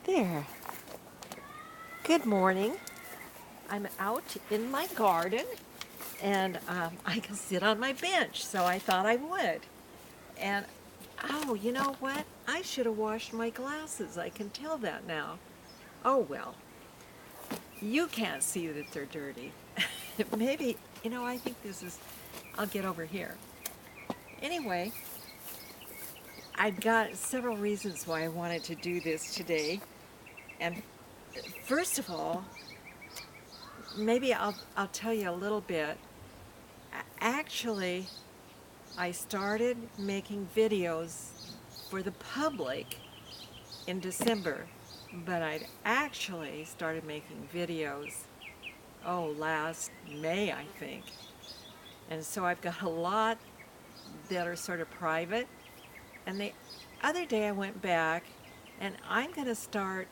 There. Good morning. I'm out in my garden and I can sit on my bench, so I thought I would. And oh, you know what? I should have washed my glasses. I can tell that now. Oh well, you can't see that they're dirty. Maybe, I think I'll get over here. Anyway, I've got several reasons why I wanted to do this today. And first of all, maybe I'll tell you a little bit. Actually, I started making videos for the public in December, but I'd actually started making videos, last May, I think. And so I've got a lot that are sort of private. And the other day I went back and I'm going to start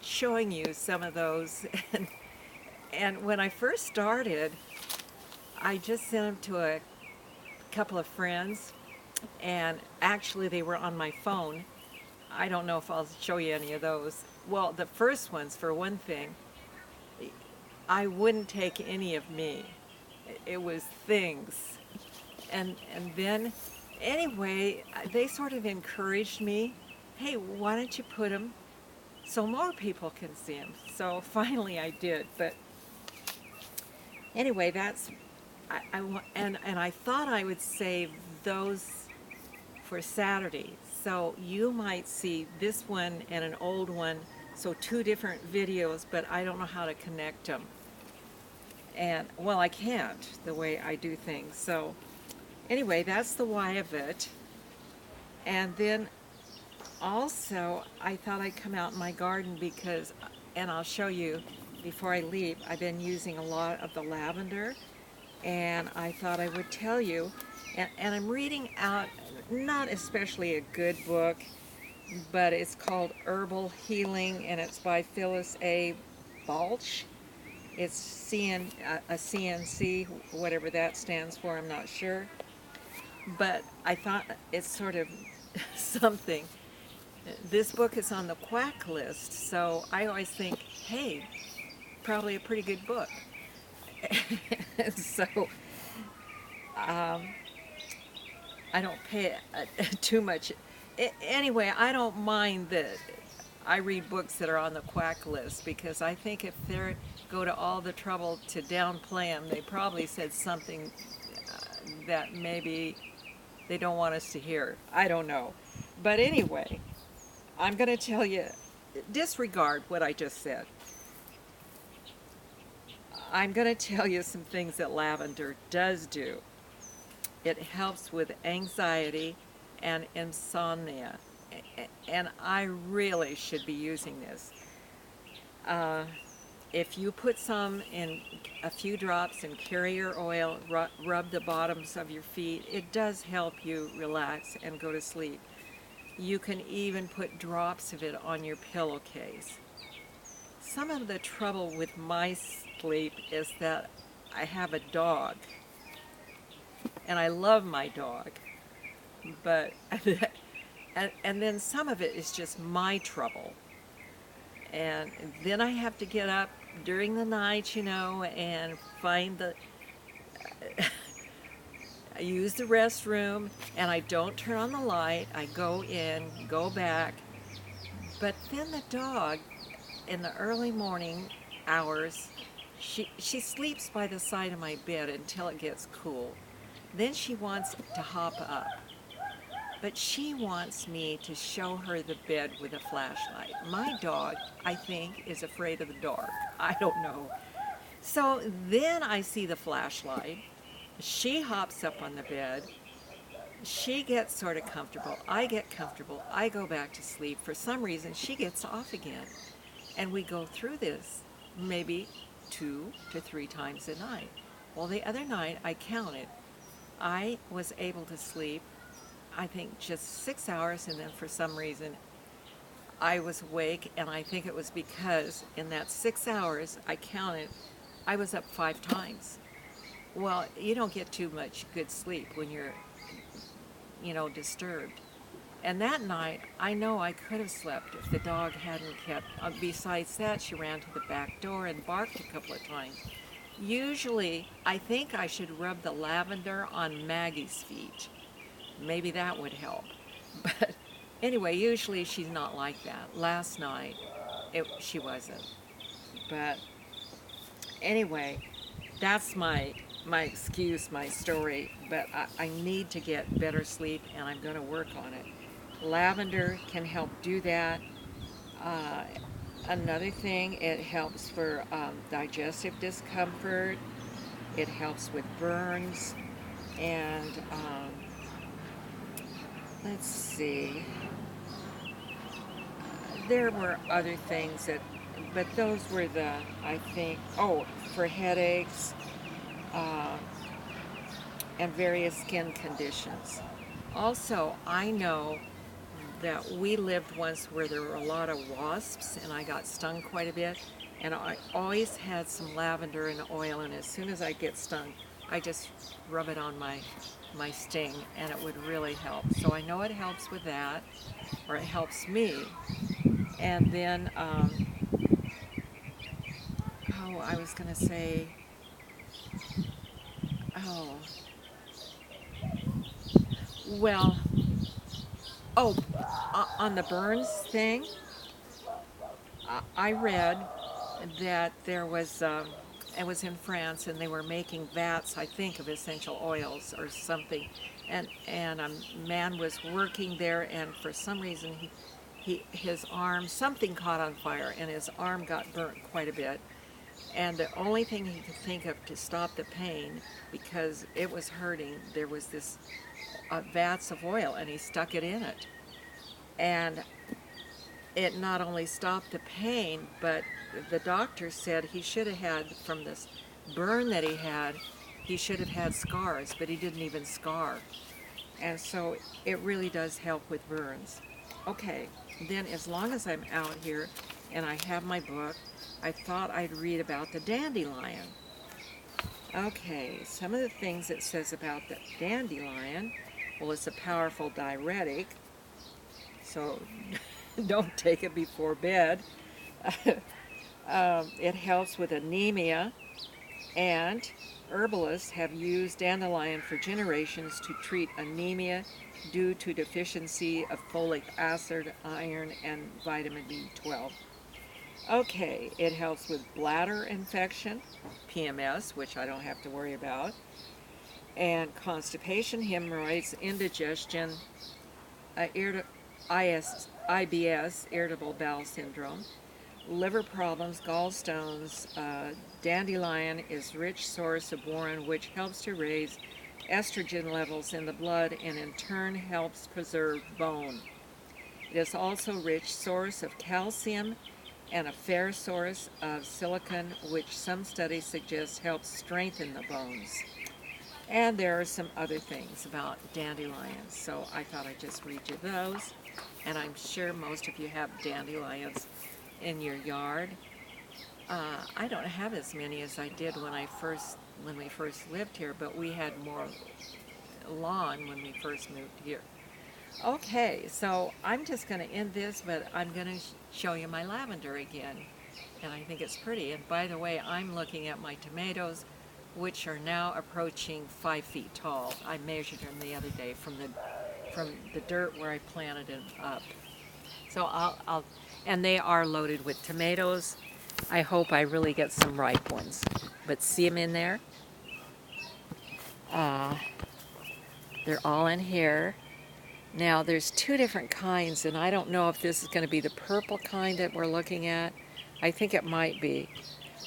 showing you some of those. And when I first started, I just sent them to a couple of friends, and actually they were on my phone. I don't know if I'll show you any of those. Well, the first ones, for one thing, I wouldn't take any of me. It was things. And then, anyway, they sort of encouraged me, hey, why don't you put them so more people can see them? So finally I did. But anyway, and I thought I would save those for Saturday. So you might see this one and an old one, so two different videos, but I don't know how to connect them. And, well, I can't, the way I do things. So anyway, that's the why of it. And then also, I thought I'd come out in my garden because, and I'll show you before I leave, I've been using a lot of the lavender, and I thought I would tell you. And I'm reading out, not especially a good book, but it's called Herbal Healing, and it's by Phyllis A. Balch. It's a CNC, whatever that stands for, I'm not sure. But I thought it's sort of something. This book is on the quack list, so I always think, hey, probably a pretty good book. So I don't pay too much. Anyway, I don't mind that I read books that are on the quack list, because I think if they go to all the trouble to downplay them, they probably said something that maybe they don't want us to hear. I don't know. But anyway, I'm going to tell you, disregard what I just said. I'm going to tell you some things that lavender does do. It helps with anxiety and insomnia. And I really should be using this. If you put some in a few drops in carrier oil, rub the bottoms of your feet, it does help you relax and go to sleep. You can even put drops of it on your pillowcase. Some of the trouble with my sleep is that I have a dog, and I love my dog, but and then some of it is just my trouble. And then I have to get up during the night, and find I use the restroom, and I don't turn on the light. I go in, go back. But then the dog, in the early morning hours, she sleeps by the side of my bed until it gets cool. Then she wants to hop up. But she wants me to show her the bed with a flashlight. My dog, I think, is afraid of the dark. I don't know. So then I see the flashlight. She hops up on the bed. She gets sort of comfortable. I get comfortable. I go back to sleep. For some reason, she gets off again. And we go through this maybe 2 to 3 times a night. Well, the other night I counted. I was able to sleep, I think, just 6 hours, and then for some reason I was awake, and I think it was because in that 6 hours I counted, I was up 5 times. Well, you don't get too much good sleep when you're, disturbed. And that night, I know I could have slept if the dog hadn't kept. Besides that, she ran to the back door and barked a couple of times. Usually, I think I should rub the lavender on Maggie's feet. Maybe that would help. But anyway, usually she's not like that. Last night, she wasn't. But anyway, that's my excuse, my story. But I need to get better sleep, and I'm going to work on it. Lavender can help do that. Uh, Another thing, it helps for digestive discomfort. It helps with burns. And let's see. There were other things but those were I think, for headaches uh, and various skin conditions. Also, I know that we lived once where there were a lot of wasps, and I got stung quite a bit, and I always had some lavender and oil, and as soon as I get stung, I just rub it on my sting, and it would really help. So I know it helps with that, or it helps me. And then, I was going to say, oh, well, oh, on the burns thing, I read that there was, it was in France, and they were making vats, I think, of essential oils or something. And a man was working there, and for some reason, his arm, something caught on fire, and his arm got burnt quite a bit. And the only thing he could think of to stop the pain, because it was hurting, there was this vats of oil, and he stuck it in it. And it not only stopped the pain, but the doctor said he should have had, from this burn that he should have had scars, but he didn't even scar. And so it really does help with burns. Okay, then as long as I'm out here and I have my book, I thought I'd read about the dandelion. Okay, some of the things it says about the dandelion, well, it's a powerful diuretic, so don't take it before bed. It helps with anemia, and herbalists have used dandelion for generations to treat anemia due to deficiency of folic acid, iron, and vitamin B12. Okay, it helps with bladder infection, PMS, which I don't have to worry about, and constipation, hemorrhoids, indigestion, IBS, irritable bowel syndrome, liver problems, gallstones. Dandelion is rich source of boron, which helps to raise estrogen levels in the blood and in turn helps preserve bone. It is also a rich source of calcium and a fair source of silicon, which some studies suggest helps strengthen the bones. And there are some other things about dandelions, so I thought I'd just read you those. And I'm sure most of you have dandelions in your yard. I don't have as many as I did when we first lived here, but we had more lawn when we first moved here. Okay, so I'm just going to end this, but I'm going to show you my lavender again, and I think it's pretty. And by the way, I'm looking at my tomatoes, which are now approaching 5 feet tall. I measured them the other day from the dirt where I planted them up. So and they are loaded with tomatoes. I hope I really get some ripe ones. But see them in there? They're all in here. Now there's 2 different kinds, and I don't know if this is going to be the purple kind that we're looking at. I think it might be.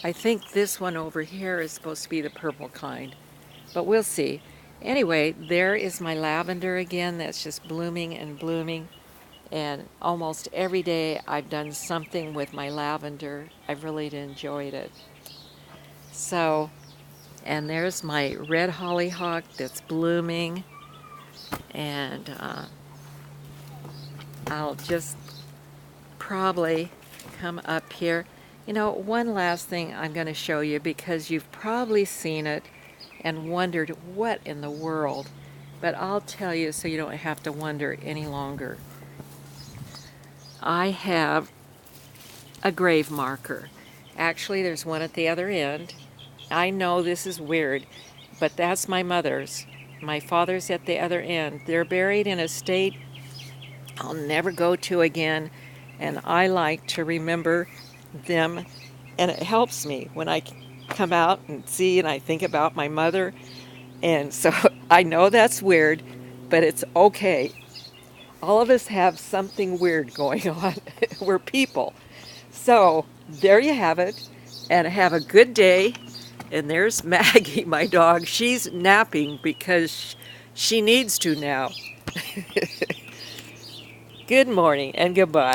I think this one over here is supposed to be the purple kind, but we'll see. Anyway, there is my lavender again that's just blooming and blooming, and almost every day I've done something with my lavender. I've really enjoyed it. So, and there's my red hollyhock that's blooming, and I'll just probably come up here. You know, one last thing I'm going to show you, because you've probably seen it and wondered what in the world, but I'll tell you so you don't have to wonder any longer. I have a grave marker. Actually, there's one at the other end. I know this is weird, but that's my mother's. My father's at the other end. They're buried in a state I'll never go to again, and I like to remember them, and it helps me when I come out and see and I think about my mother. And so I know that's weird, but it's okay. All of us have something weird going on. We're people. So there you have it, and have a good day. And there's Maggie, my dog. She's napping because she needs to now. Good morning and goodbye.